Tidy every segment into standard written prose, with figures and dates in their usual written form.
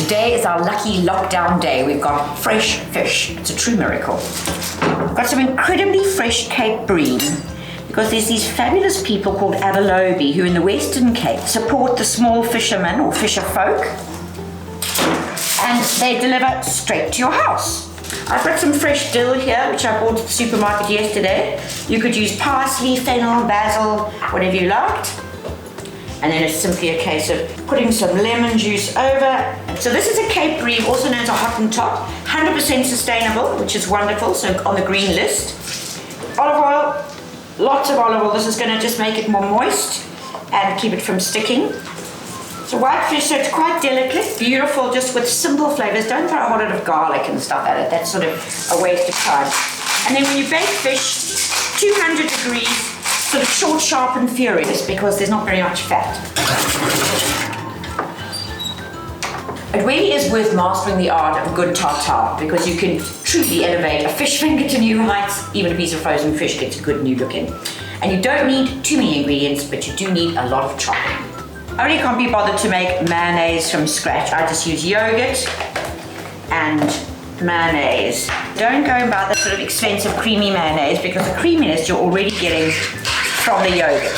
today is our lucky lockdown day. We've got fresh fish. It's a true miracle. We've got some incredibly fresh Cape Bream because there's these fabulous people called Aberlobe who in the Western Cape support the small fishermen or fisher folk, and they deliver straight to your house. I've got some fresh dill here, which I bought at the supermarket yesterday. You could use parsley, fennel, basil, whatever you liked. And then it's simply a case of putting some lemon juice over. So this is a Cape Bream, also known as a Hottentot, 100% sustainable, which is wonderful, so on the green list. Olive oil, lots of olive oil. This is gonna just make it more moist and keep it from sticking. So white fish, so it's quite delicate, beautiful, just with simple flavors. Don't throw a whole lot of garlic and stuff at it. That's sort of a waste of time. And then when you bake fish, 200 degrees, sort of short, sharp and furious because there's not very much fat. It really is worth mastering the art of good tartare because you can truly elevate a fish finger to new heights. Even a piece of frozen fish gets good new looking. And you don't need too many ingredients, but you do need a lot of chopping. I really can't be bothered to make mayonnaise from scratch. I just use yogurt and mayonnaise. Don't go and buy the sort of expensive creamy mayonnaise because the creaminess you're already getting from the yogurt.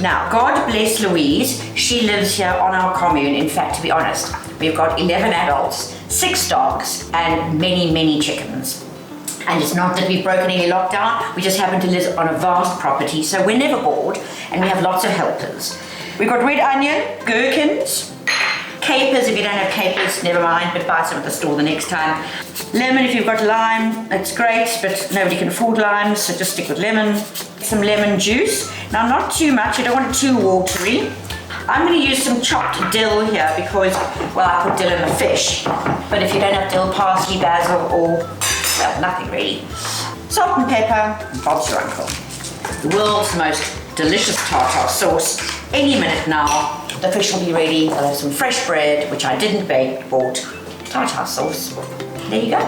Now, God bless Louise. She lives here on our commune. In fact, to be honest, we've got 11 adults, 6 dogs, and many, many chickens. And it's not that we've broken any lockdown. We just happen to live on a vast property, so we're never bored, and we have lots of helpers. We've got red onion, gherkins, capers. If you don't have capers, never mind, but buy some at the store the next time. Lemon, if you've got lime, that's great, but nobody can afford limes, so just stick with lemon. Some lemon juice. Now, not too much, I don't want it too watery. I'm going to use some chopped dill here because, well, I put dill in the fish. But if you don't have dill, parsley, basil, or, well, nothing really. Salt and pepper, and Bob's your uncle. The world's most delicious tartare sauce. Any minute now, the fish will be ready. I'll have some fresh bread, which I didn't bake, bought tartare sauce. There you go.